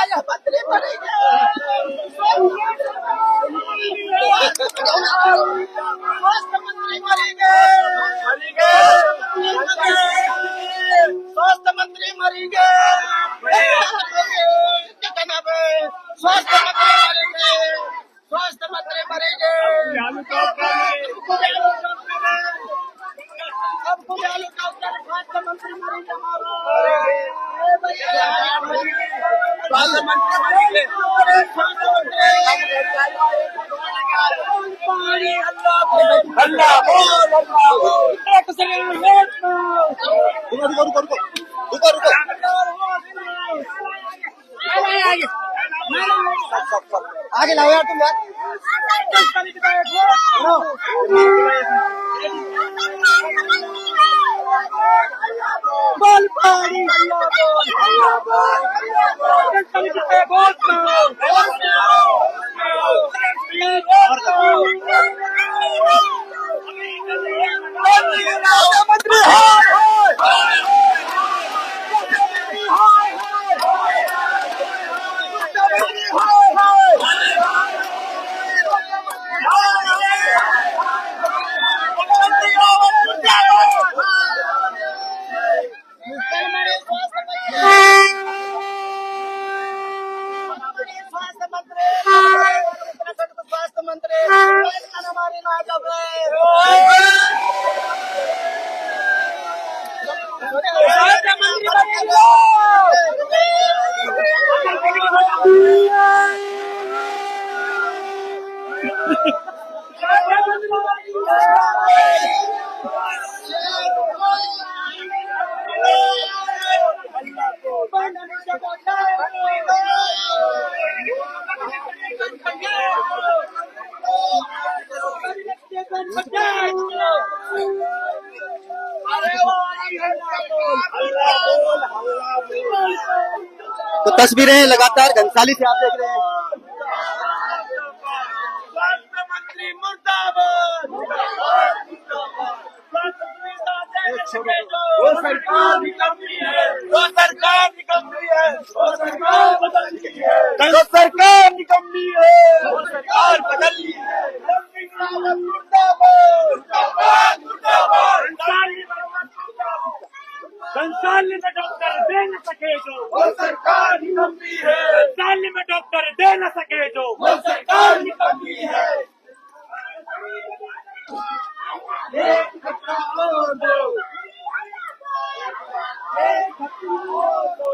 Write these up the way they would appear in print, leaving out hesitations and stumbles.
मंत्री मरेंगे, स्वास्थ्य मंत्री मरेंगे, स्वास्थ्य मंत्री मरेंगे, स्वास्थ्य मंत्री मरेंगे, स्वास्थ्य मंत्री मरेंगे, अब खुद आलू डॉक्टर स्वास्थ्य मंत्री मरेंगे, स्वास्थ्य मंत्री मरेंगे, अल्लाह आगे लाओ यार तुम यार बोल पानी स्वास्थ्य मंत्री हमारे नाजब तो तस्वीरें लगातार घनसाली से आप देख रहे हैं। स्वास्थ्य मंत्री मुर्दाबाद, वो सरकार निकम्मी है, वो सरकार निकम्मी है, वो सरकार बदलनी है, वो सरकार निकम्मी है, वो सरकार बदलनी है। मुर्दाबाद, मुर्दाबाद, संसाली में डॉक्टर दे न सके जो वो सरकार निकम्मी है, संसाली में डॉक्टर दे न सके जो वो सरकार निकम्मी है। एक खतरा और दो, एक खतरा और दो,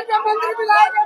जमीन में बुलाइए।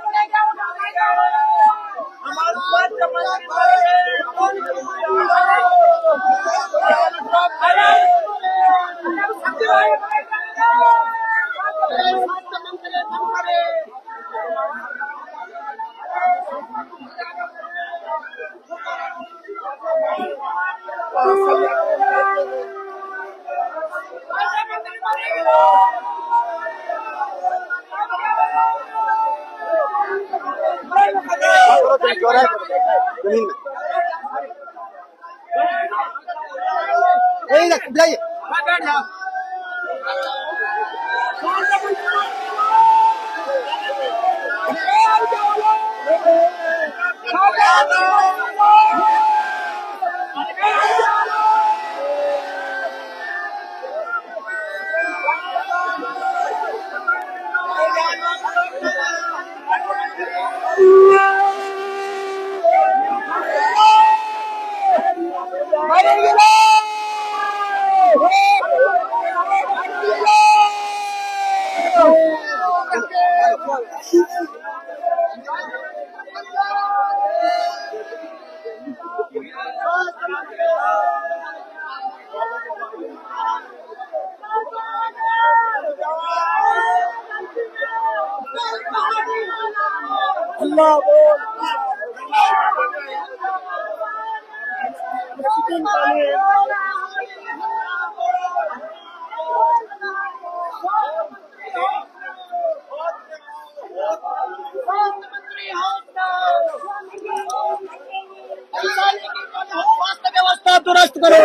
स्वास्थ्य व्यवस्था दुरुस्त करो।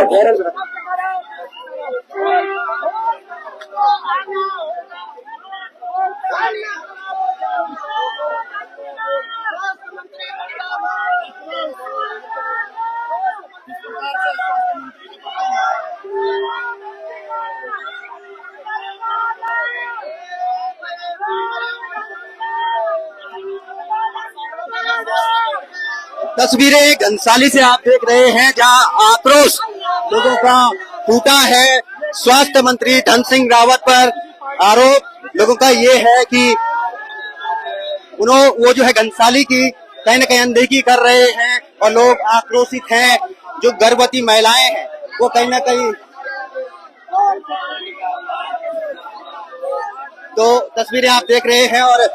तस्वीरें घनसाली से आप देख रहे हैं, जहां आक्रोश लोगों का फूटा है। स्वास्थ्य मंत्री धन सिंह रावत पर आरोप लोगों का ये है कि वो जो है घनसाली की कहीं न कहीं अनदेखी कर रहे हैं और लोग आक्रोशित हैं। जो गर्भवती महिलाएं हैं वो कहीं न कहीं, तो तस्वीरें आप देख रहे हैं। और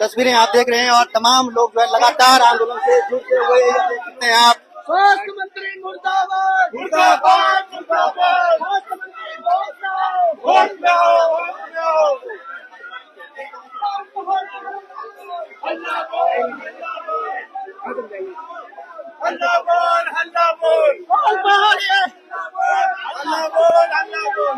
तस्वीरें आप देख रहे हैं और तमाम लोग जो है लगातार आंदोलन से जुड़ते हुए देख सकते हैं आप। स्वास्थ्य मंत्री मुर्दाबाद, मुर्दाबाद, मुर्दाबाद। स्वास्थ्य मंत्री वोट दो, हल्ला बोल, हल्ला बोल, हल्ला बोल, हल्ला बोल, हल्ला बोल।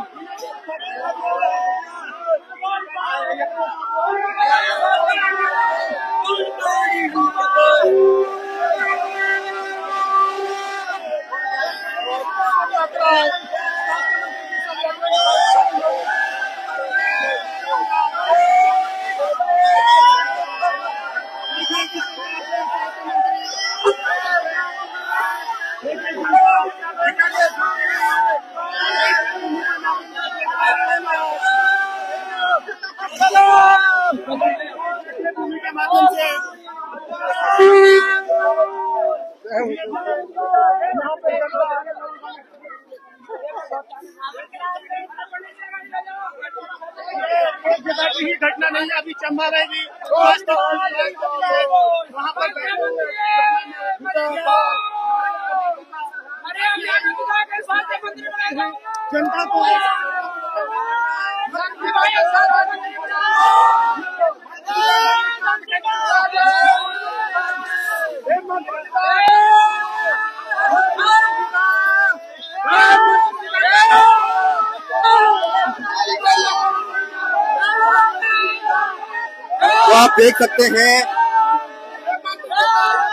ही घटना नहीं है, अभी चंबा रहेगी वहाँ पर जनता को आप देख सकते हैं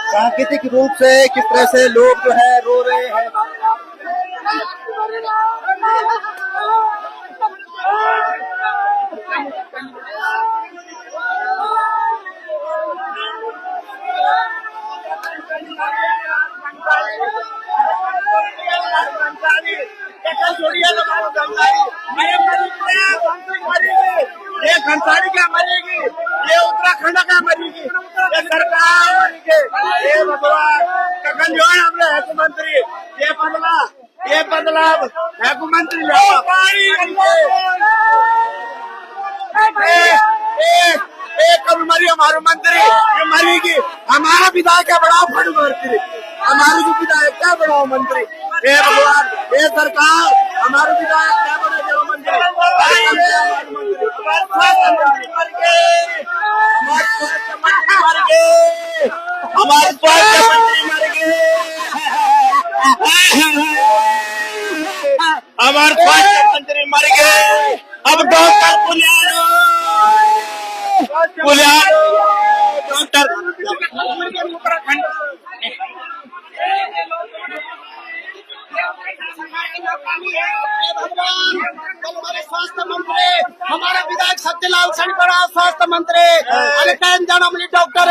प्राकृतिक रूप से किस तरह से लोग जो है रो रहे हैं। ये घंसारी क्या मरेगी, ये उत्तराखंड क्या मरेगी, ये सरकार मरेगी, ये भगवान कखन जो है हमने हेतु मंत्री ये बदलाव हेतु मंत्री कभी मरी हमारे मंत्री ये मरेगी, हमारा विधायक क्या बढ़ाओ फंड मंत्री, हमारी भी विधायक क्या बढ़ाओ मंत्री, ये भगवान ये सरकार हमारे विधायक क्या बढ़ाओ मंत्री, हमारे स्वास्थ्य मंत्री मर गए, हमारे स्वास्थ्य मंत्री मर गए। अब डॉक्टर पुलियानो डॉक्टर हमारे स्वास्थ्य मंत्री हमारा विधायक सत्यलाल सणपड़ा स्वास्थ्य मंत्री अलकैन जानमली डॉक्टर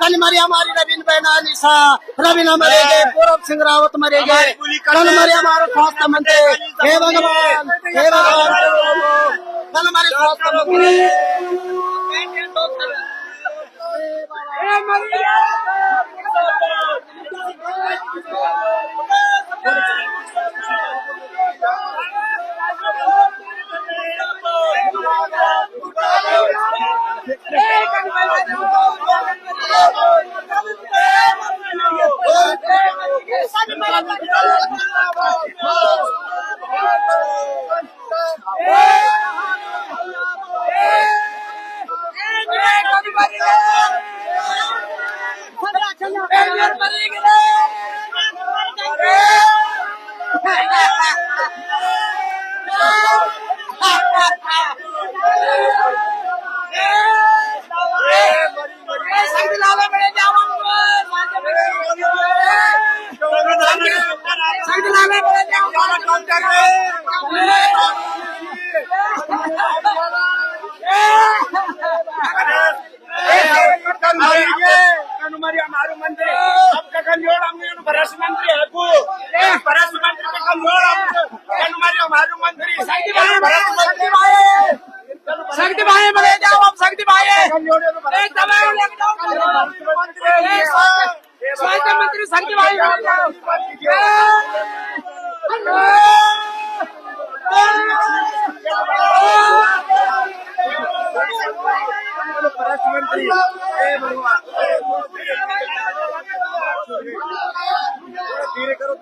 कल मरी हमारी रवीन बहना निशा रवीना मरेगे, पूरब सिंह रावत मरेगे, कल मरे हमारे स्वास्थ्य मंत्री। हे भगवान कल हमारे स्वास्थ्य मंत्री हमारे मंत्री अब कखन जोड़ हमने भरस मंत्री है को भरस मंत्री कखन जोड़ हमारे मंत्री शक्ति भाई बने जाओ अब शक्ति भाई स्वास्थ्य मंत्री शक्ति भाई मंत्री धीरे करो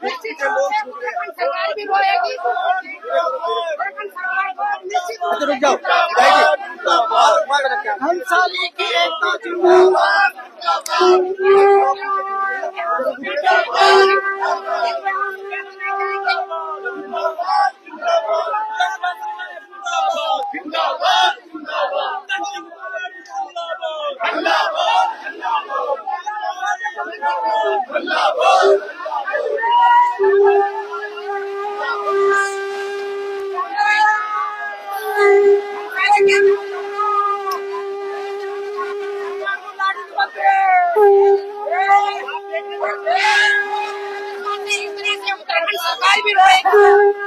रुक जाओ हंसाली की एकता सरकार भी रोएगी।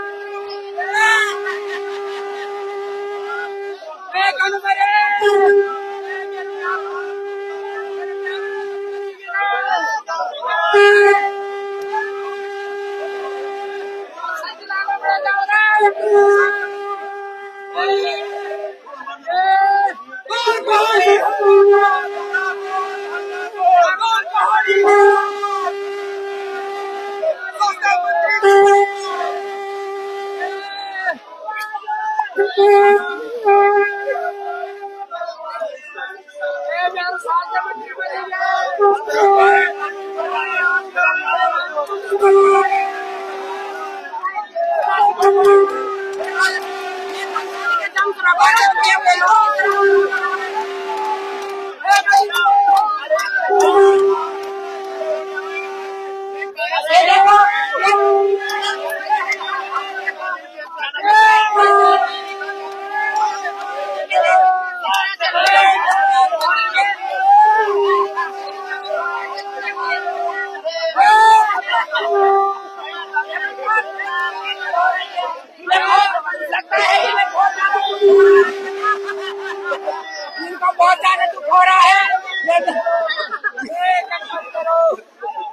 इनको बहुत ज्यादा दुख हो रहा है।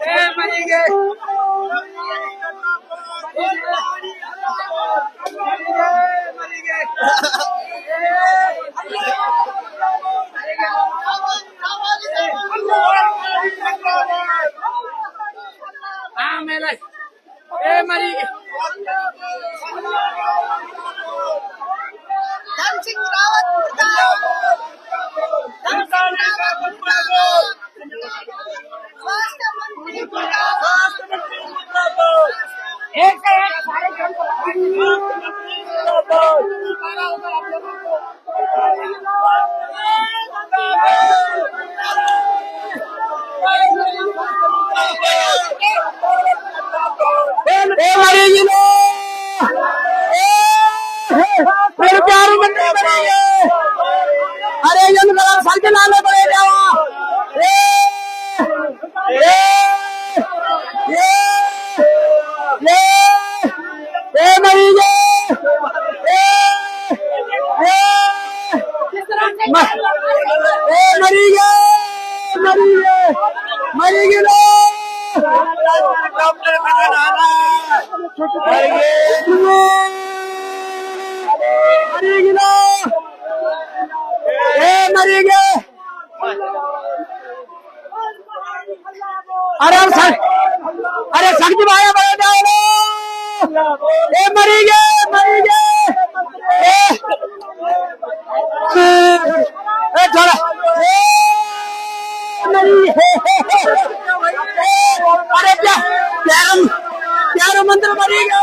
ये मरेंगे। हाँ मेरा ये मरेंगे। धन सिंह रावत स्वास्थ्य मंत्री एक से एक सारे मरेगी लो मेरे प्यारे बंदे मरेंगे। अरे ये सड़क नाले पड़े जावा ये मरेंगे। मरेंगे मरेंगे लो मरेगी लो मरेंगे। अरे शक्ति भाई बड़े जाओ मरेंगे मरेंगे। थोड़ा अरे प्यारो मंत्र मरेंगे।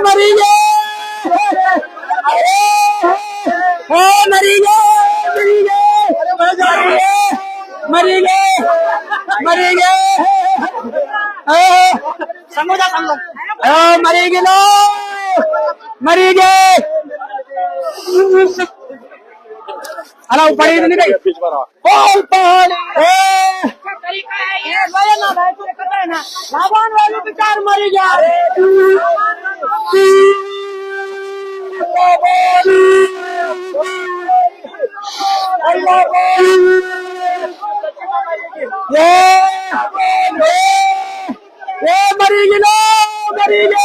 मरेंगे मरेंगे मरेंगे समझा मरेंगे लो मरेंगे। अरे पड़ी नहीं गई भगवान वाले विचार मरी जा ये मरेगी लो मरेगी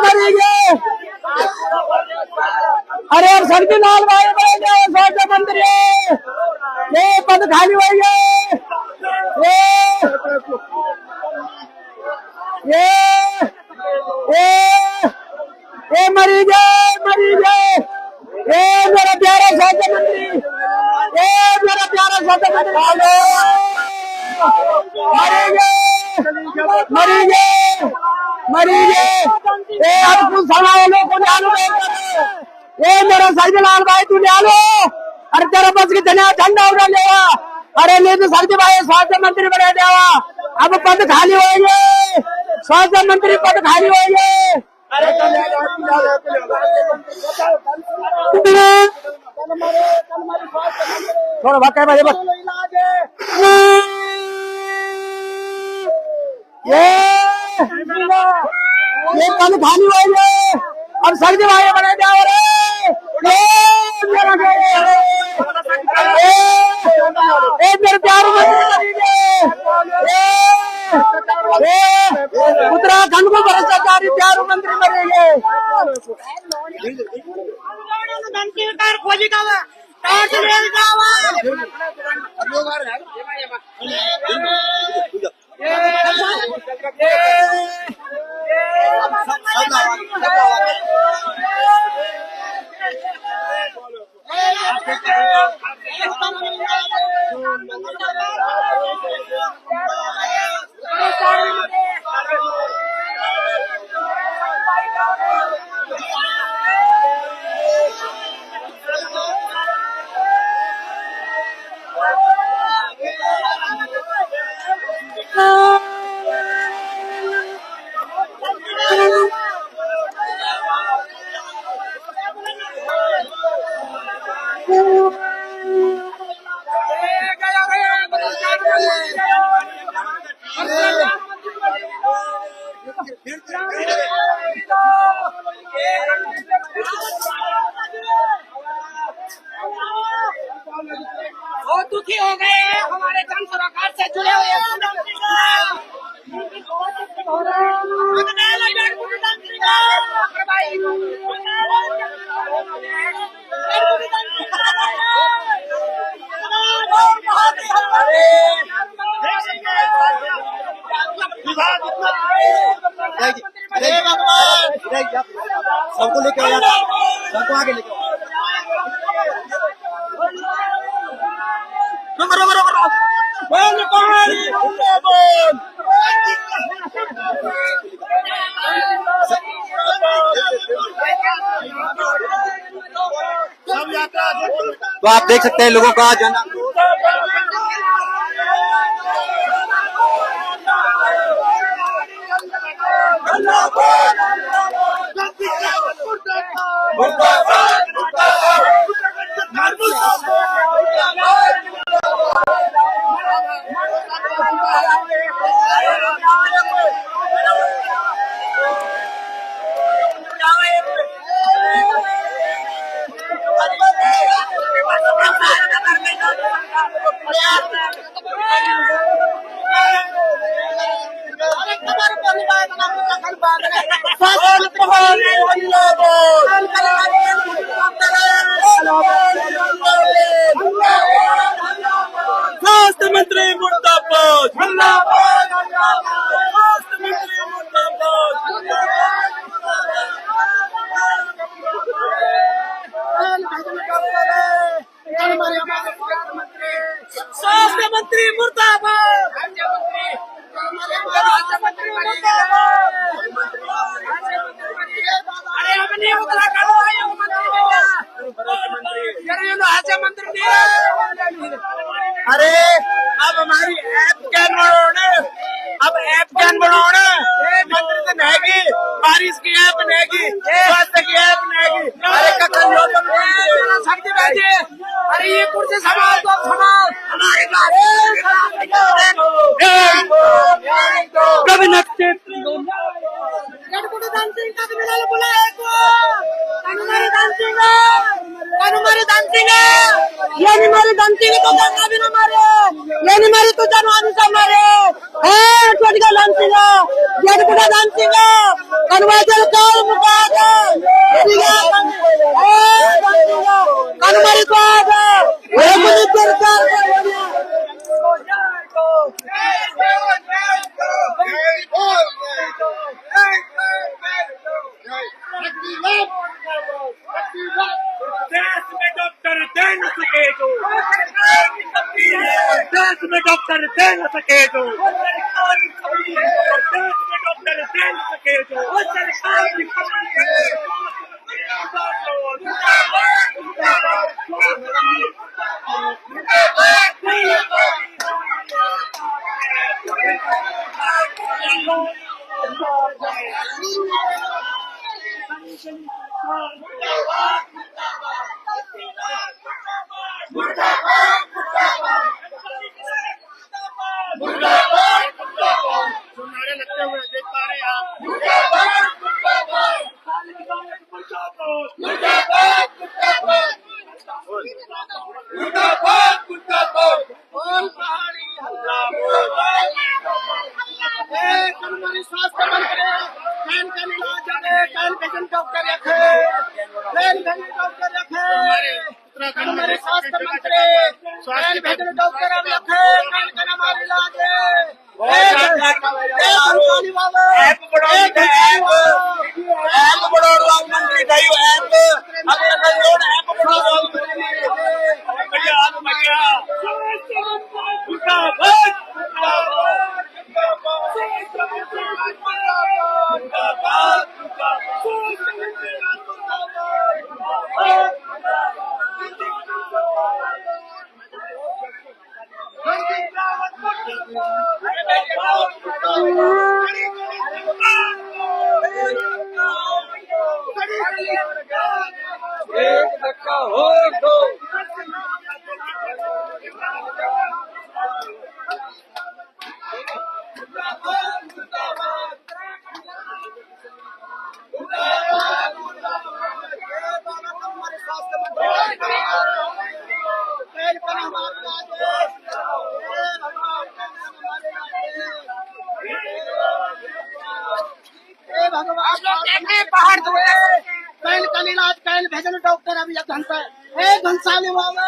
मरेगी। अरे अब सड़की लाल भाई बनेंगे स्वास्थ्य मंत्री ये पद खाली होंगे। ये मरेंगे मरेंगे। ये मेरा प्यारा स्वास्थ्य मंत्री ये मेरा प्यारा स्वास्थ्य मंत्री मरेंगे मरेंगे मरेंगे। ये अब कुछ समाज को चालू ये मेरा सर्दी लाल भाई तू ले लो। अरे तेरा बस की झंडा उड़ा लेवा। अरे नहीं तो सर्दी भाई स्वास्थ्य मंत्री बने देवा। अब पद खाली होंगे स्वास्थ्य मंत्री पद खाली होंगे। थोड़ा भाग भाई बस ये पद खाली होंगे। अब सर्दी भाई बने जाओ रे मेरे प्यार उत्तराखंड को भ्रष्टाचारी प्यार मंत्री मरेंगे। खोजी चुने हुए अरे भगवान, सबको लेके आओ यार, सबको आगे लेके आओ। बोल कहानी बोल। सब यात्रा तो आप देख सकते हैं लोगों का जन स्वास्थ्य मंत्री मुर्दाबाद, स्वास्थ्य मंत्री स्वास्थ्य मंत्री मुर्दाबाद। अरे हमने उत्तराखंड मंत्री अरे अब हमारी ऐप कैन बनाना, अब ऐप कैन बनाना मंत्री से नहेगी, बारिश की ऐप नहेगी, स्वास्थ्य की ऐप नहेगी। अरे शक्ति बैठे, अरे ये कुर्सी संभाल दो, संभाल हमारे कभी नक्शे यानी मारे दांती को गंगा भी न मारे, यानी मारे तो जानवर से मारे। छोटी का दांती का, यानी पूरा दांती का, कन्वर्जन कॉल मुका दे, कन्वर्जन को आ दे, ये मुझे सरकार देश में डॉक्टर दे न सके तो, देश में डॉक्टर दे न सके तो, देश में डॉक्टर दे न सके तो नारे लगते हुए देख पा रहे हैं आप। स्वास्थ्य मंत्री कैन का इलाज कैन पेशेंट डॉक्टर रखे, डॉक्टर रखे, हमारे स्वास्थ्य मंत्री कैन भेजने डॉक्टर रखे, कैन का हमारे इलाज मंत्री भगवान आप लोग देखे पहाड़ धुए कैल कल इलाज कैल भेजन डॉक्टर अभी घंटा ए घंसाली बाबा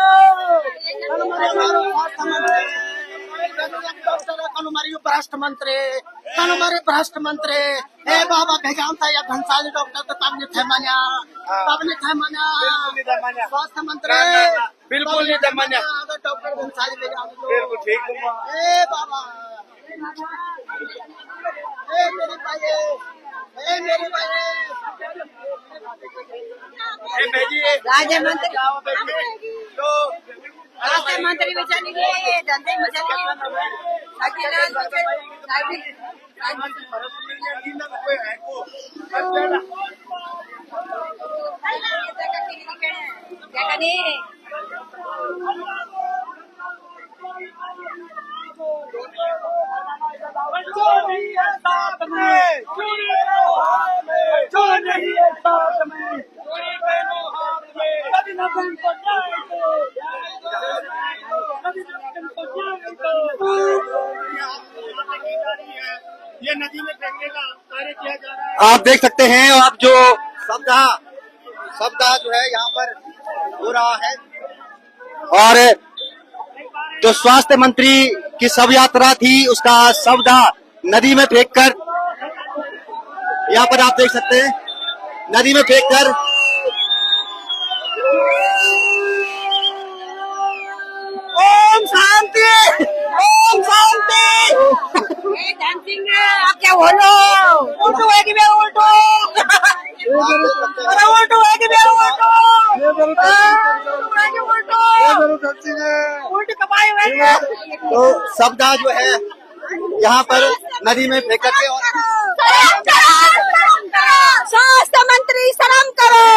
हमारे भ्रष्ट मंत्री हमारे भ्रष्ट मंत्री ए बाबा भेजाम था या घंसाली डॉक्टर तो तब नहीं थे मना स्वास्थ्य मंत्री बिल्कुल नहीं थे मना डॉक्टर घंसाली भेजाम बिल्कुल ठीक ए बाबा ए मेरे भाई राज्य मंत्री तो राज्य मंत्री में चली गई धंधे में चली ये नदी में फेंकने का कार्य किया जा रहा है। आप देख सकते हैं आप जो शब्द जो है यहाँ पर हो रहा है और जो स्वास्थ्य मंत्री की शव यात्रा थी उसका शब्द नदी में फेंककर यहाँ पर आप देख सकते हैं नदी में फेंककर ओम शांति ओम शांति क्या बोलो उल्टू है कि मैं उल्टू अरे उल्टू है कि मैं उल्टू कमाई हुए तो शब्द जो है यहाँ पर नदी में फेंक करके स्वास्थ्य मंत्री शर्म करो।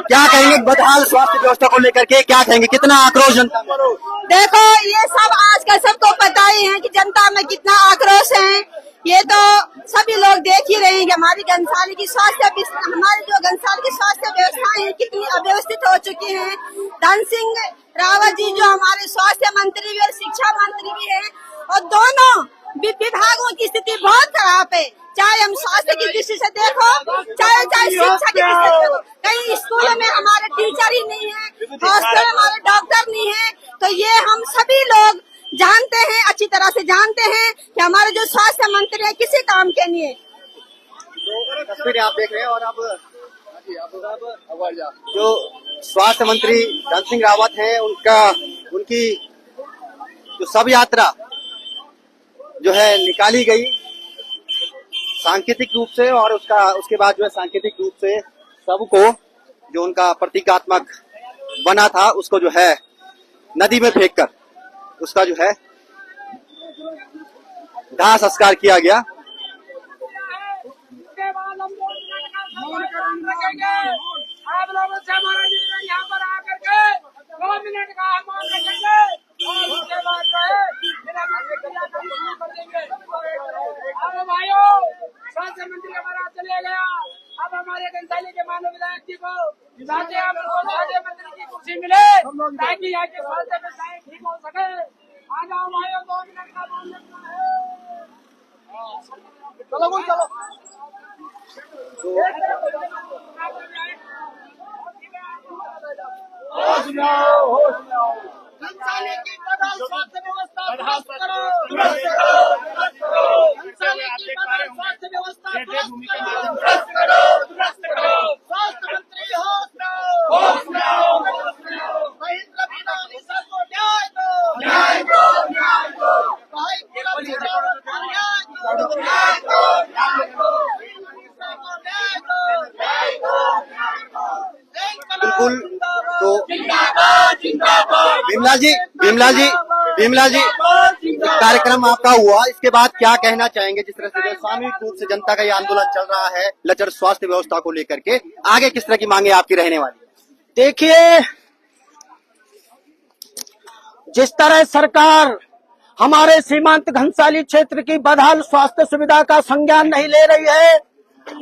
क्या कहेंगे बदहाल स्वास्थ्य व्यवस्था को लेकर के क्या कहेंगे कितना आक्रोश जनता में? देखो ये सब आजकल सबको पता ही है कि जनता में कितना आक्रोश है। ये तो सभी लोग देख ही रहे हैं कि हमारी घनसाली की हमारी जो घनसाली की स्वास्थ्य व्यवस्थाएं हैं कितनी अव्यवस्थित हो चुकी हैं। धन सिंह रावत जी जो हमारे स्वास्थ्य मंत्री भी और शिक्षा मंत्री भी है और दोनों विभागों की स्थिति बहुत खराब है। चाहे हम स्वास्थ्य की दृष्टि से देखो चाहे शिक्षा की दृष्टि से देखो, कई स्कूलों में हमारे टीचर ही नहीं है, हॉस्टल में हमारे डॉक्टर नहीं है। तो ये हम सभी लोग जानते हैं, अच्छी तरह से जानते हैं कि हमारे जो स्वास्थ्य मंत्री है किसी काम के नहीं है। तस्वीरें आप देख रहे हैं और अब जो स्वास्थ्य मंत्री धन सिंह रावत है उनकी जो शव यात्रा जो है निकाली गई सांकेतिक रूप से और उसके बाद जो है सांकेतिक रूप से सबको जो उनका प्रतीकात्मक बना था उसको जो है नदी में फेंककर उसका जो है दाह संस्कार किया गया। आप लोगों से हमारा निवेदन यहाँ पर आकर के 2 मिनट का मौन रखेंगे और उसके बाद जो है फिर हम क्रिया कर देंगे। अब भाइयों स्वास्थ्य मंत्री हमारा चले गया, अब हमारे घनसाली के मानव विधायक जी को चाहते हैं हमको स्वास्थ्य मंत्री की कुर्सी मिले ताकि यहाँ के स्वास्थ्य व्यवस्थाएं ठीक हो सके। आ जाओ भाइयों 2 मिनट का मौन रखना है। चलो घनसाली की बदहाल स्वास्थ्य व्यवस्था दुरुस्त करो। घनसाली की बदहाल स्वास्थ्य व्यवस्था दुरुस्त करो। स्वास्थ्य मंत्री होश रहो। महेंद्र बिना निशा को न्याय दो। भाई किरण सिंह को न्याय दो। बिल्कुल तो बिमला जी कार्यक्रम आपका हुआ, इसके बाद क्या कहना चाहेंगे? जिस तरह से सामूहिक रूप से जनता का ये आंदोलन चल रहा है लचर स्वास्थ्य व्यवस्था को लेकर के, आगे किस तरह की मांगे आपकी रहने वाली? देखिए, जिस तरह सरकार हमारे सीमांत घनसाली क्षेत्र की बदहाल स्वास्थ्य सुविधा का संज्ञान नहीं ले रही है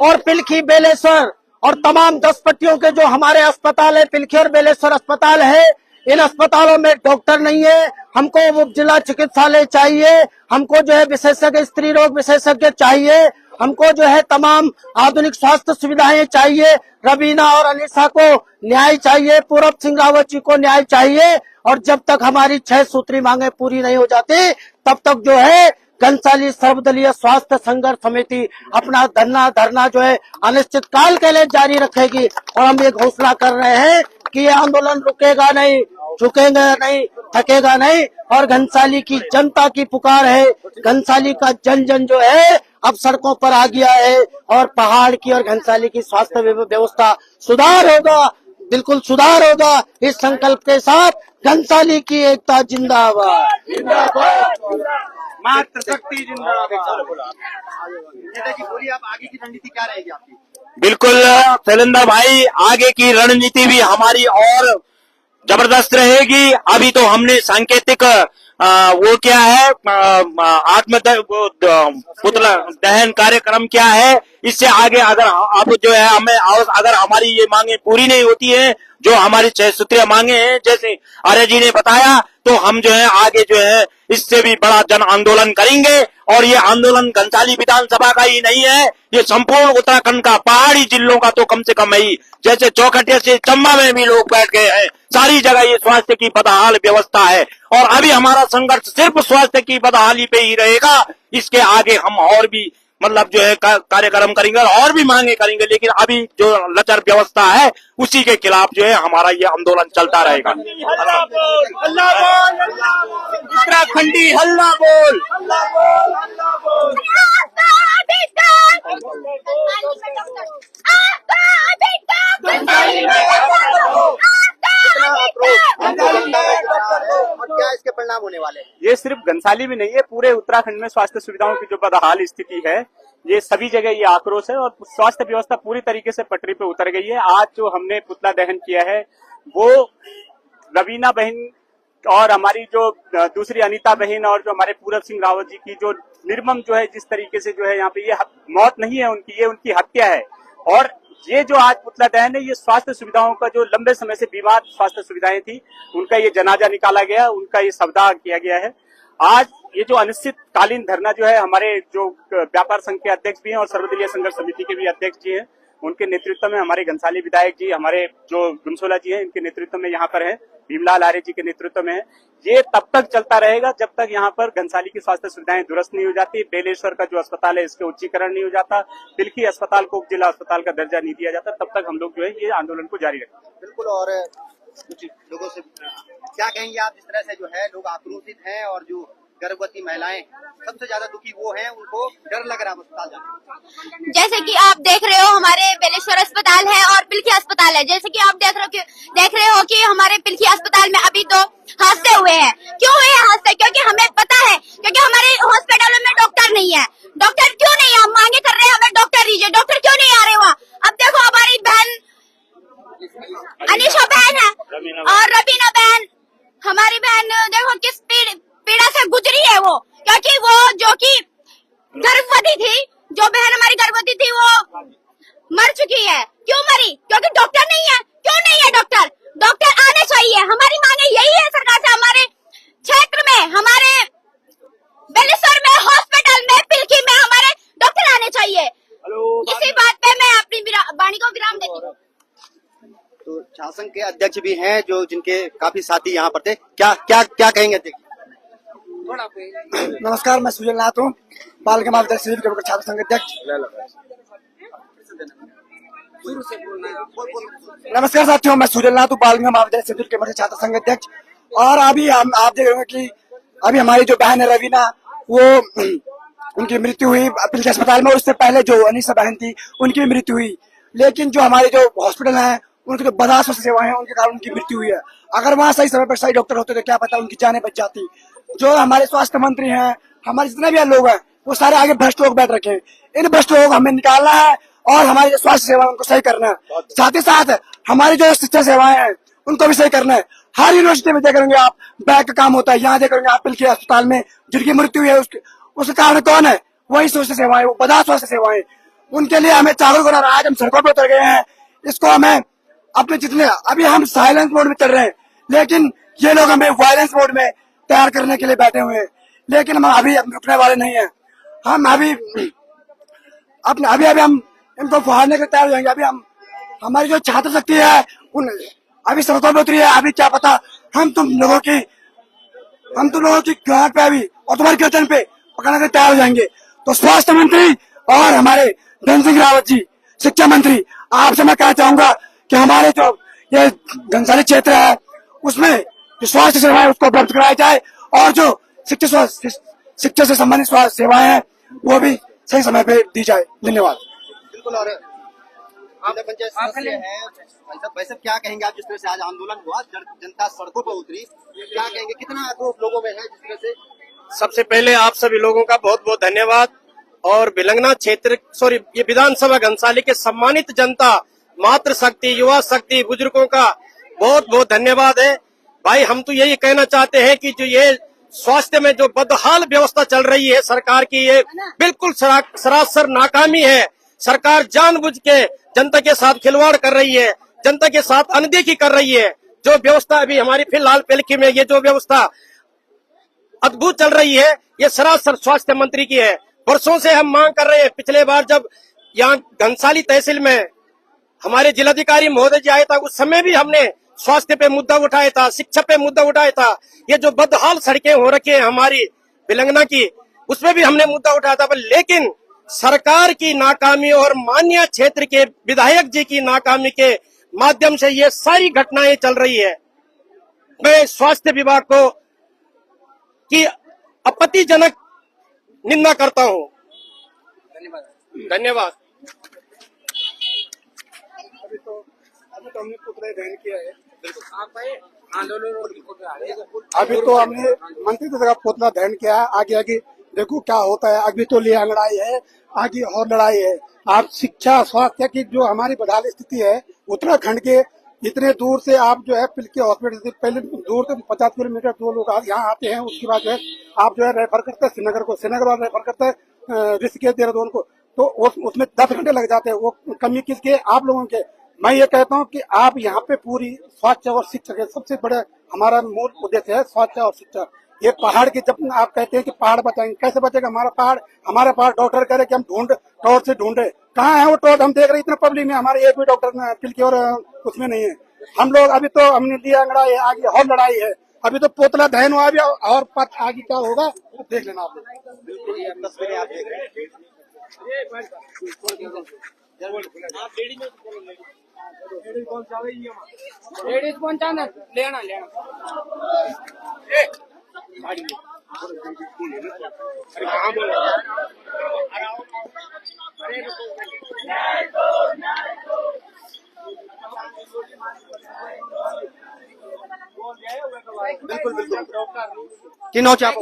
और पिलखी बेलेश्वर और तमाम 10 पट्टियों के जो हमारे अस्पताल है, पिलखी और बेलेश्वर अस्पताल है, इन अस्पतालों में डॉक्टर नहीं है। हमको वो जिला चिकित्सालय चाहिए, हमको जो है विशेषज्ञ स्त्री रोग विशेषज्ञ चाहिए हमको जो है तमाम आधुनिक स्वास्थ्य सुविधाएं चाहिए। रवीना और अनीसा को न्याय चाहिए, पूरब सिंह रावत जी को न्याय चाहिए। और जब तक हमारी 6 सूत्री मांगे पूरी नहीं हो जाती तब तक जो है घनसाली सर्वदलीय स्वास्थ्य संघर्ष समिति अपना धरना जो है अनिश्चित काल के लिए जारी रखेगी। और हम ये घोषणा कर रहे हैं कि ये आंदोलन रुकेगा नहीं, झुकेगा नहीं, थकेगा नहीं। और घनसाली की जनता की पुकार है, घनसाली का जन जो है अब सड़कों पर आ गया है और पहाड़ की और घनसाली की स्वास्थ्य व्यवस्था सुधार होगा, बिल्कुल सुधार होगा। इस संकल्प के साथ घनसाली की एकता जिंदाबाद। मातृशक्ति जिंदाबाद। जी बोलिए, आप आगे की रणनीति क्या रहेगी आपकी? बिल्कुल शैलेंद्र भाई, आगे की रणनीति भी हमारी और जबरदस्त रहेगी। अभी तो हमने सांकेतिक वो क्या है पुतला दहन कार्यक्रम क्या है, इससे आगे अगर अब जो है हमें अगर हमारी ये मांगे पूरी नहीं होती है, जो हमारी 6 सूत्रीय मांगे हैं जैसे आर्य जी ने बताया, तो हम जो है आगे जो है इससे भी बड़ा जन आंदोलन करेंगे। और ये आंदोलन घनसाली विधानसभा का ही नहीं है, ये संपूर्ण उत्तराखंड का, पहाड़ी जिलों का तो कम से कम ही, जैसे चौखटिया से चंबा में भी लोग बैठ गए हैं, सारी जगह ये स्वास्थ्य की बदहाल व्यवस्था है। और अभी हमारा संघर्ष सिर्फ स्वास्थ्य की बदहाली पे ही रहेगा। इसके आगे हम और भी मतलब जो है कार्यक्रम करेंगे और भी मांगे करेंगे, लेकिन अभी जो लचर व्यवस्था है उसी के खिलाफ जो है हमारा ये आंदोलन चलता रहेगा। उत्तराखंडी हल्ला बोल। क्या इसके परिणाम होने वाले हैं? ये सिर्फ घनसाली में नहीं है, पूरे उत्तराखंड में स्वास्थ्य सुविधाओं की जो बदहाल स्थिति है, ये सभी जगह ये आक्रोश है और स्वास्थ्य व्यवस्था पूरी तरीके से पटरी पे उतर गई है। आज जो हमने पुतला दहन किया है वो रवीना बहन और हमारी जो दूसरी अनीता बहन और जो हमारे पूरब सिंह रावत जी की जो निर्मम जो है जिस तरीके से जो है यहाँ पे ये मौत नहीं है उनकी, ये उनकी हत्या है। और ये जो आज पुतला दहन है ये स्वास्थ्य सुविधाओं का, जो लंबे समय से बीमार स्वास्थ्य सुविधाएं थी उनका ये जनाजा निकाला गया, उनका ये शवदाह किया गया है। आज ये जो अनिश्चितकालीन धरना जो है, हमारे जो व्यापार संघ के अध्यक्ष भी हैं और सर्वदलीय संघर्ष समिति के भी अध्यक्ष जी हैं, उनके नेतृत्व में हमारे घनसाली विधायक जी, हमारे जो गुनसोला जी हैं, इनके नेतृत्व में यहाँ पर है, भीमलाल आर्य जी के नेतृत्व में है। ये तब तक चलता रहेगा जब तक यहाँ पर घनसाली की स्वास्थ्य सुविधाएं दुरुस्त नहीं हो जाती, बेलेश्वर का जो अस्पताल है इसके उच्चीकरण नहीं हो जाता, पिलखी अस्पताल को उप जिला अस्पताल का दर्जा नहीं दिया जाता, तब तक हम लोग जो है ये आंदोलन को जारी रखेंगे। बिल्कुल। और कुछ लोगों से क्या कहेंगे आप, जिस तरह से जो है लोग आक्रोशित हैं और जो गर्भवती महिलाएं सबसे ज्यादा दुखी वो हैं, उनको डर लग रहा है अस्पताल जाने। जैसे कि आप देख रहे हो हमारे बेलेश्वर अस्पताल है और पिलखी अस्पताल है। जैसे कि आप देख रहे हो कि हमारे पिलखी अस्पताल में अभी 2 हादसे हुए हैं। क्यों हुए हैं हादसे? क्योंकि हमें पता है, क्योंकि हमारे हॉस्पिटलों में डॉक्टर नहीं है। डॉक्टर क्यों नहीं है? हम मांगे कर रहे हैं हमें डॉक्टर दीजिए, डॉक्टर क्यों नहीं आ रहे वहाँ? अब देखो हमारी बहन अनीशा बहन है और रवीना बहन, हमारी बहन देखो किस पीड़ा से गुजरी है वो, क्योंकि वो जो कि गर्भवती थी, जो बहन हमारी गर्भवती थी वो मर चुकी है। क्यों मरी? क्योंकि डॉक्टर नहीं है। क्यों नहीं है डॉक्टर? डॉक्टर आने चाहिए। हमारी मांगे यही है सरकार से, हमारे क्षेत्र में, हमारे बेलेश्वर में, हॉस्पिटल में, पिलखी में हमारे डॉक्टर आने चाहिए। इसी बात पे मैं अपनी वाणी को विराम देती हूँ। तो शासन के अध्यक्ष भी हैं जो जिनके काफी साथी यहाँ पर थे, क्या कहेंगे अध्यक्ष? नमस्कार, मैं सुजल नाथ हूँ, बाल के महाविद्यालय छात्र संघ अध्यक्ष। नमस्कार साथियों, मैं सुजल नाथ हूँ, बाल के महाविद्यालय के छात्र संघ अध्यक्ष। और अभी आप देख रहे हैं कि अभी हमारी जो बहन है रवीना, वो उनकी मृत्यु हुई पिलखी अस्पताल में। उससे पहले जो अनीसा बहन थी उनकी भी मृत्यु हुई। लेकिन जो हमारे जो हॉस्पिटल है उनकी जो बर्दाश्त सेवाएं हैं उनके कारण उनकी मृत्यु हुई है। अगर वहाँ सही समय पर सही डॉक्टर होते तो क्या पता उनकी जानें बच जाती। जो हमारे स्वास्थ्य मंत्री हैं, हमारे जितने भी लोग हैं, वो सारे आगे भ्रष्ट लोग बैठ रखे हैं। इन भ्रष्ट लोगों को हमें निकालना है और हमारी जो स्वास्थ्य सेवा उनको सही करना है। साथ ही साथ हमारी जो शिक्षा सेवाएं हैं उनको भी सही करना है। हर यूनिवर्सिटी में देख रहे आप बैग का काम होता है, यहाँ देख रहे आप पिलखी अस्पताल में जिनकी मृत्यु हुई है उसका कारण कौन है? वही स्वास्थ्य सेवाएं, वो बदा स्वास्थ्य सेवाएं। उनके लिए हमें जागरूक होना। आज हम सड़कों पर उतर गए हैं। इसको हमें अपने जितने, अभी हम साइलेंस मोड में चल रहे हैं, लेकिन ये लोग हमें वायलेंस मोड में तैयार करने के लिए बैठे हुए हैं। लेकिन हम अभी रुकने वाले नहीं हैं। हम अभी अपने अभी अभी हम इनको फुहारने के तैयार हो जाएंगे। अभी हम हमारी जो छात्र शक्ति है उन अभी सड़कों पे उतरी है। अभी क्या पता हम तुम लोगों की गांठ पे अभी और तुम्हारी गर्दन पे पकड़ने के तैयार हो जाएंगे। तो स्वास्थ्य मंत्री और हमारे धन सिंह रावत जी शिक्षा मंत्री, आपसे मैं कहना चाहूंगा कि हमारे जो ये घनसाली क्षेत्र है उसमें जो स्वास्थ्य सेवाएं उसको उपलब्ध कराया जाए और जो शिक्षा से संबंधित स्वास्थ्य सेवाएं हैं वो भी सही समय पे दी जाए। धन्यवाद। बिल्कुल। और जिला पंचायत सदस्य है भाई साहब, क्या कहेंगे आप? जिस तरह से आज आंदोलन हुआ, जनता सड़कों पर उतरी, क्या कहेंगे? कितना आक्रोश लोगों में है जिस तरह से? सबसे पहले आप सभी लोगों का बहुत बहुत धन्यवाद। और भिलंगना क्षेत्र ये विधानसभा घनसाली के सम्मानित जनता, मातृशक्ति, युवा शक्ति, बुजुर्गों का बहुत बहुत धन्यवाद है। भाई हम तो यही कहना चाहते हैं कि जो ये स्वास्थ्य में जो बदहाल व्यवस्था चल रही है सरकार की, ये बिल्कुल सरासर नाकामी है। सरकार जानबूझ के जनता के साथ खिलवाड़ कर रही है, जनता के साथ अनदेखी कर रही है। जो व्यवस्था अभी हमारी फिलहाल पिलखी में ये जो व्यवस्था अद्भुत चल रही है, ये सरासर स्वास्थ्य मंत्री की है। वर्षों से हम मांग कर रहे हैं। पिछले बार जब यहाँ घनसाली तहसील में हमारे जिलाधिकारी महोदय जी आए था, उस समय भी हमने स्वास्थ्य पे मुद्दा उठाया था, शिक्षा पे मुद्दा उठाया था। ये जो बदहाल सड़कें हो रखी है हमारी भिलंगना की, उसमें भी हमने मुद्दा उठाया था। लेकिन सरकार की नाकामी और मान्य क्षेत्र के विधायक जी की नाकामी के माध्यम से ये सारी घटनाएं चल रही है। मैं स्वास्थ्य विभाग को की आपत्तिजनक निंदा करता हूं। धन्यवाद। अभी तो हमने पुतले दहन किया है। अभी तो हमने मंत्री की जगह पुतला दहन किया है। आगे आगे देखो क्या होता है। अभी तो लिया लड़ाई है, आगे और लड़ाई है। आप शिक्षा स्वास्थ्य की जो हमारी बदहाल स्थिति है, उत्तराखंड के इतने दूर से आप जो है पिलकी हॉस्पिटल से पहले दूर से 50 किलोमीटर दो लोग यहाँ आते हैं। उसके बाद जो है आप जो है रेफर करते हैं श्रीनगर को, श्रीनगर वाले रेफर करते हैं ऋषिकेश देहरादून को, तो उसमें 10 घंटे लग जाते हैं। वो कमी किसके? आप लोगों के। मैं ये कहता हूँ कि आप यहाँ पे पूरी स्वास्थ्य और शिक्षा के सबसे बड़े हमारा मूल उद्देश्य है स्वास्थ्य और शिक्षा। ये पहाड़ की जब आप कहते हैं कि पहाड़ बचाएंगे, कैसे बचेगा हमारा पहाड़? डॉक्टर कह रहे कि हम टॉर्च से ढूंढे, कहाँ है वो टॉर्च? हम देख रहे इतना पब्लिक में हमारे एक भी डॉक्टर पिलकी और उसमें नहीं है। हम लोग अभी तो हमने लिया लड़ाई है, आगे और लड़ाई है। अभी तो पुतला दहन हुआ, अभी और आगे क्या होगा देख लेना आप। बिल्कुल ये तस्वीरें आप देख रहे हैं। बिल्कुल बिल्कुल। कि नौ चाप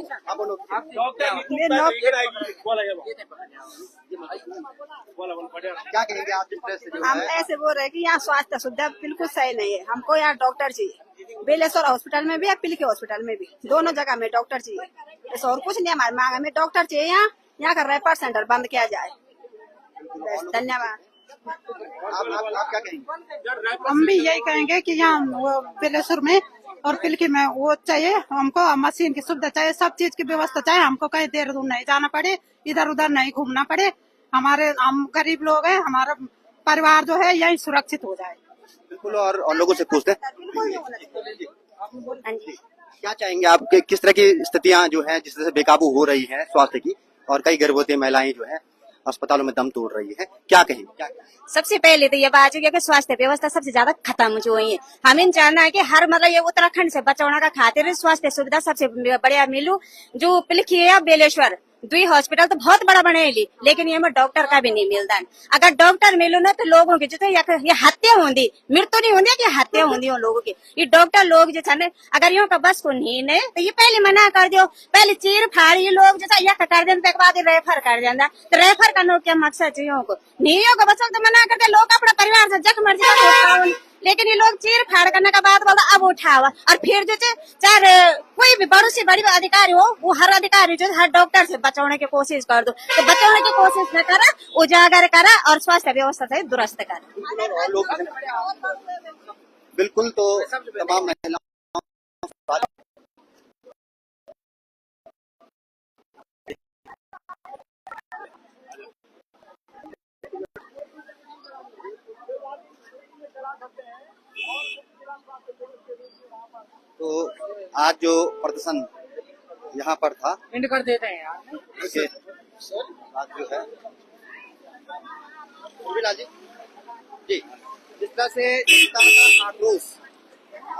क्या कहेंगे आप? जिस तरह से जो हम है ऐसे बोल रहे हैं कि यहाँ स्वास्थ्य सुविधा बिल्कुल सही नहीं है। हमको यहाँ डॉक्टर चाहिए, बेलेश्वर हॉस्पिटल में भी और पिलकी हॉस्पिटल में भी, दोनों जगह में डॉक्टर चाहिए। ऐसा और कुछ नहीं हमारी मांग, हमें डॉक्टर चाहिए। यहाँ का रेफर सेंटर बंद किया जाए। धन्यवाद। आप क्या कहेंगे? हम भी यही कहेंगे कि यहाँ बेलेश्वर में और पिलकी में वो चाहिए। हमको मशीन की सुविधा चाहिए, सब चीज की व्यवस्था चाहिए। हमको कहीं देहरादून नहीं जाना पड़े, इधर उधर नहीं घूमना पड़े। हम गरीब लोग हैं, हमारा परिवार जो है यही सुरक्षित हो जाए। बिल्कुल। और लोगों से पूछते हैं क्या चाहेंगे आप? किस तरह की स्थितियां जो है जिस तरह से बेकाबू हो रही है स्वास्थ्य की, और कई गर्भवती महिलाएं जो है अस्पतालों में दम तोड़ रही है, क्या कहेंगे? सबसे पहले तो ये बात है कि स्वास्थ्य व्यवस्था सबसे ज्यादा खत्म जो हुई है। हमें जानना है कि हर मतलब ये उत्तराखंड से बचाने का खातिर स्वास्थ्य सुविधा सबसे बढ़िया मिलू। जो पिलखी है बेलेश्वर दुई हॉस्पिटल तो बहुत बड़ा बनेली, लेकिन ये में डॉक्टर का भी नहीं मिलता। अगर डॉक्टर मिलो ना तो लोगों की जो ये हत्या होंगी, मृत्यु नहीं होंगी कि हत्या होंगी उन लोगों की। ये डॉक्टर लोग जो है अगर यो का बस को नहीं तो ये पहले मना कर दो, पहले चीर फाड़ ये लोग जैसा यह कर देते बाद रेफर कर देता। तो रेफर करने क्या मकसद चाहिए को नहीं होगा बस तो मना करते लोग अपना परिवार से जख मर जाए। लेकिन ये लोग चीर फाड़ करने का बाद बोलता अब उठावा। और फिर जो चाहे कोई भी बड़ी से बड़ी अधिकारी हो, वो हर अधिकारी जो हर डॉक्टर से बचाने की कोशिश कर दो। तो बचाने की कोशिश न करा, उजागर करा और स्वास्थ्य व्यवस्था से दुरुस्त करा। बिल्कुल। तो तमाम महिलाओं तो आज जो प्रदर्शन यहाँ पर था, एंड कर देते हैं यार। देखिए आज जो है बिलाल जी जी, जिस तरह से जनता का आक्रोश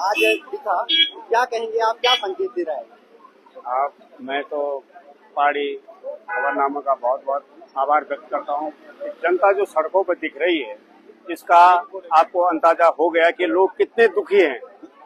आज दिखा, क्या कहेंगे आप, क्या संकेत दे रहा है? आप मैं तो पहाड़ी खबरनामा का बहुत बहुत आभार व्यक्त करता हूँ। जनता जो सड़कों पर दिख रही है, इसका आपको अंदाजा हो गया कि लोग कितने दुखी हैं,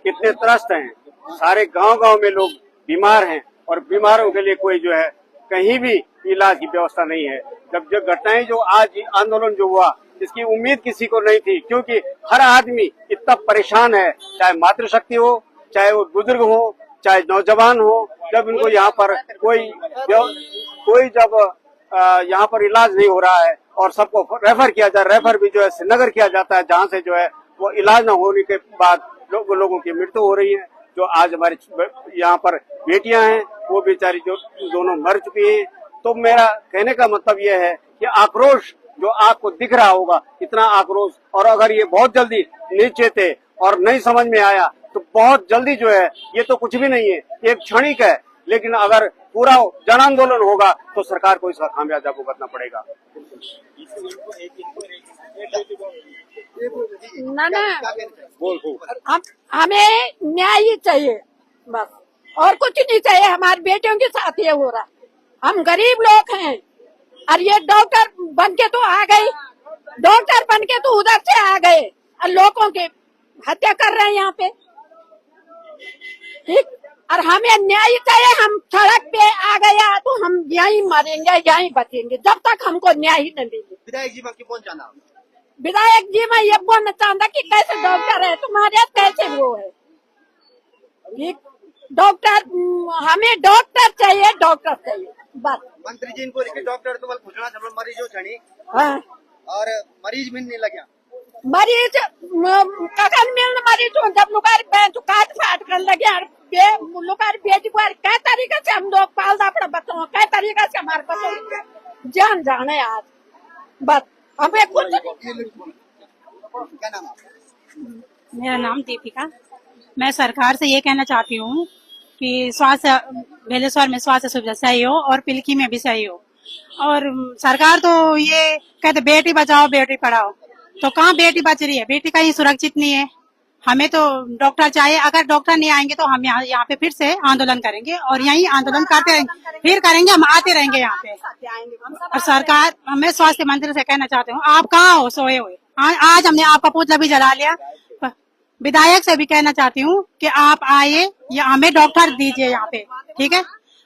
कितने त्रस्त हैं। सारे गांव-गांव में लोग बीमार हैं और बीमारों के लिए कोई जो है कहीं भी इलाज की व्यवस्था नहीं है। जब जो घटनाएं जो आज आंदोलन जो हुआ, इसकी उम्मीद किसी को नहीं थी, क्योंकि हर आदमी इतना परेशान है, चाहे मातृशक्ति हो, चाहे वो बुजुर्ग हो, चाहे नौजवान हो। जब इनको यहाँ पर कोई जब यहाँ पर इलाज नहीं हो रहा है और सबको रेफर किया जा, रेफर भी जो है श्रीनगर किया जाता है, जहाँ से जो है वो इलाज न होने के बाद लोगों की मृत्यु हो रही है। जो आज हमारे यहाँ पर बेटियां हैं, वो बेचारी जो दोनों मर चुकी हैं। तो मेरा कहने का मतलब ये है कि आक्रोश जो आपको दिख रहा होगा, इतना आक्रोश, और अगर ये बहुत जल्दी नीचे थे और नहीं समझ में आया तो बहुत जल्दी जो है, ये तो कुछ भी नहीं है, एक क्षणिक है, लेकिन अगर पूरा जन आंदोलन होगा तो सरकार को इसका खामियाजा भुगतना पड़ेगा। ना हमें न्याय ही चाहिए बस, और कुछ नहीं चाहिए। हमारी बेटियों के साथ ये हो रहा, हम गरीब लोग हैं और ये डॉक्टर बन के तो आ गई, डॉक्टर बन के तो उधर से आ गए और लोगों के हत्या कर रहे हैं यहाँ पे, ठीक। और हमें न्याय चाहिए। हम सड़क पे आ गया तो हम यहीं मरेंगे, यहीं बचेंगे जब तक हमको न्याय ही न मिले। विधायक जी की कौन जाना? विधायक जी मैं ये बोलना चाहता कि कैसे डॉक्टर है तुम्हारे, कैसे वो है, ठीक। डॉक्टर, हमें डॉक्टर चाहिए, डॉक्टर चाहिए बस। मंत्री जी इनको लेके डॉक्टर तो बल पूछना जब मरीजों छड़ी हाँ। और मरीज मिलने लगे, मरीज कखन मिलने मरीज जब लुकार काट फाट कर लगे, लुकार बेटी को कै तरीके से हम लोग पाल अपने बच्चों, कै तरीके से हमारे बच्चों जान जाने आज बस हमें कुछ। क्या नाम आपका? मेरा नाम दीपिका। मैं सरकार से ये कहना चाहती हूँ कि स्वास्थ्य बेलेश्वर में स्वास्थ्य सुविधा सही हो और पिलकी में भी सही हो। और सरकार तो ये कहते बेटी बचाओ बेटी पढ़ाओ, तो कहाँ बेटी बच रही है, बेटी कहीं सुरक्षित नहीं है। हमें तो डॉक्टर चाहिए। अगर डॉक्टर नहीं आएंगे तो हम यहाँ पे फिर से आंदोलन करेंगे और यही आंदोलन करते रहेंगे, फिर करेंगे, हम आते रहेंगे यहाँ पे। और सरकार, मैं स्वास्थ्य मंत्री से कहना चाहती हूँ, आप कहाँ हो सोए हुए? आज हमने आपका पुतला भी जला लिया। विधायक से भी कहना चाहती हूँ कि आप आइए या हमें डॉक्टर दीजिए यहाँ पे, ठीक है।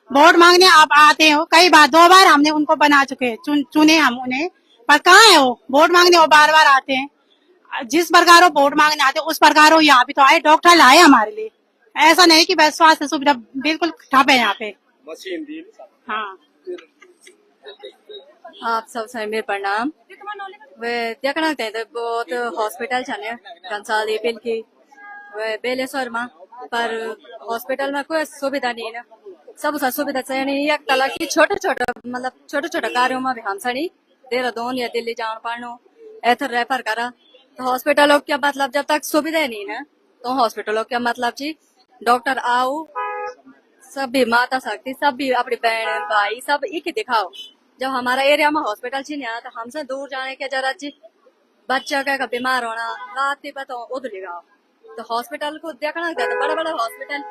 वोट मांगने आप आते हो, कई बार 2 बार हमने उनको बना चुके हैं, चुने हम उन्हें, पर कहाँ है वो वोट मांगने? वो बार बार आते हैं। जिस प्रकार वो वोट मांगने आते उस प्रकार वो यहाँ पे तो आए, डॉक्टर लाए हमारे लिए। ऐसा नहीं कि बस स्वास्थ्य सुविधा बिल्कुल ठप है यहाँ पे। हाँ, आप सबसे मेरे प्रणाम। वे देखना चाहते बहुत हॉस्पिटल छने कंसाली पिलकी वे बेलेश्वर में, पर हॉस्पिटल में कोई सुविधा नहीं है। सब सुविधा चाहिए नहीं, एक तला की छोटे छोटे कार्यों में भी हम सड़ी देहरादून या दिल्ली जान पड़नो ऐथर रेफर करा। तो हॉस्पिटलों क्या मतलब, जब तक सुविधा नहीं है तो हॉस्पिटलों क्या मतलब जी। डॉक्टर आओ, सब भी माता शक्ति, सब भी अपनी बहन भाई सब एक दिखाओ। जब हमारा एरिया में हॉस्पिटल छी ना, तो हमसे दूर जाने की जरूरत जी। बच्चा का बीमार होना रात ही पता उधर लगाओ, तो हॉस्पिटल को देखना चाहते, बड़े बड़े हॉस्पिटल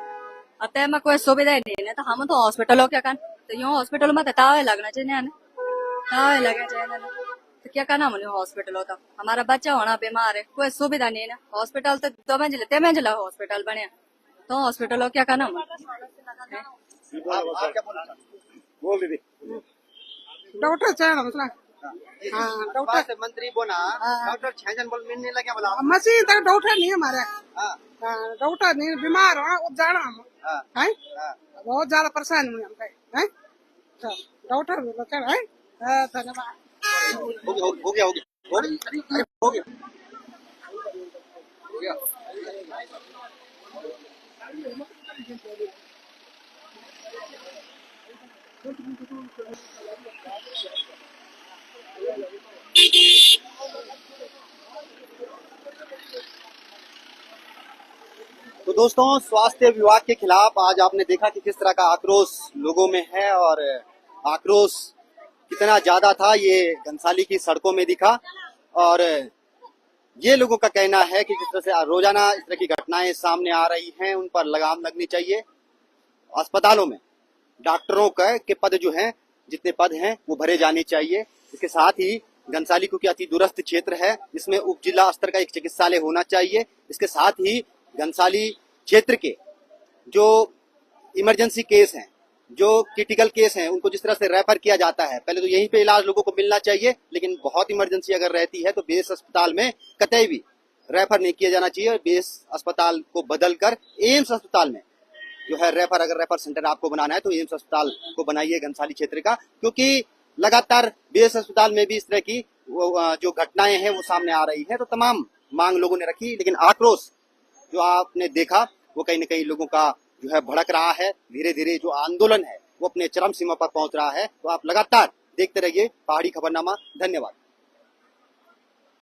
अतः में कोई सुविधा नहीं है। तो हम तो हॉस्पिटलों क्या कर, तो यूँ हॉस्पिटल में तो तावे लगना चाहिए, तावे लगे चाहिए, तो क्या करना मुझे हॉस्पिटलों तो हमारा बच्चा होना बीमार है, कोई सुविधा नहीं है। हॉस्पिटल तो 2 मंजिला 3 मंजिला हॉस्पिटल बने, तो हॉस्पिटलों क्या करना बोल दीदी। डॉक्टर चाहिए मतलब। हाँ, डॉक्टर से मंत्री बोला डॉक्टर 6 जन बोल मिलने लगे, बोला मशीन तक डॉक्टर नहीं है हमारे। हाँ, डॉक्टर नहीं, बीमार हो जाना हम हाँ, है, हाँ। बहुत ज्यादा परेशान हुए हम है। डॉक्टर है, धन्यवाद। हो गया हो गया। दोस्तों, स्वास्थ्य विभाग के खिलाफ आज आपने देखा कि किस तरह का आक्रोश लोगों में है और आक्रोश कितना ज्यादा था ये घनसाली की सड़कों में दिखा। और ये लोगों का कहना है कि जिस तरह से रोजाना इस तरह की घटनाएं सामने आ रही हैं उन पर लगाम लगनी चाहिए। अस्पतालों में डॉक्टरों के पद जो हैं, जितने पद हैं वो भरे जाने चाहिए। इसके साथ ही घनसाली क्योंकि अति दूरस्थ क्षेत्र है, इसमें उप जिला स्तर का एक चिकित्सालय होना चाहिए। इसके साथ ही घनसाली क्षेत्र के जो इमरजेंसी केस हैं, जो क्रिटिकल केस हैं, उनको जिस तरह से रेफर किया जाता है, पहले तो यहीं पे इलाज लोगों को मिलना चाहिए, लेकिन बहुत इमरजेंसी अगर रहती है तो बेस अस्पताल में कतई भी रेफर नहीं किया जाना चाहिए। बेस अस्पताल को बदलकर एम्स अस्पताल में जो है रेफर, अगर रेफर सेंटर आपको बनाना है तो एम्स अस्पताल को बनाइए घनसाली क्षेत्र का, क्योंकि लगातार बेस अस्पताल में भी इस तरह की जो घटनाएं हैं वो सामने आ रही है। तो तमाम मांग लोगों ने रखी, लेकिन आक्रोश जो आपने देखा वो कहीं न कहीं लोगों का जो है भड़क रहा है। धीरे धीरे जो आंदोलन है वो अपने चरम सीमा पर पहुंच रहा है। तो आप लगातार देखते रहिए पहाड़ी खबरनामा। धन्यवाद।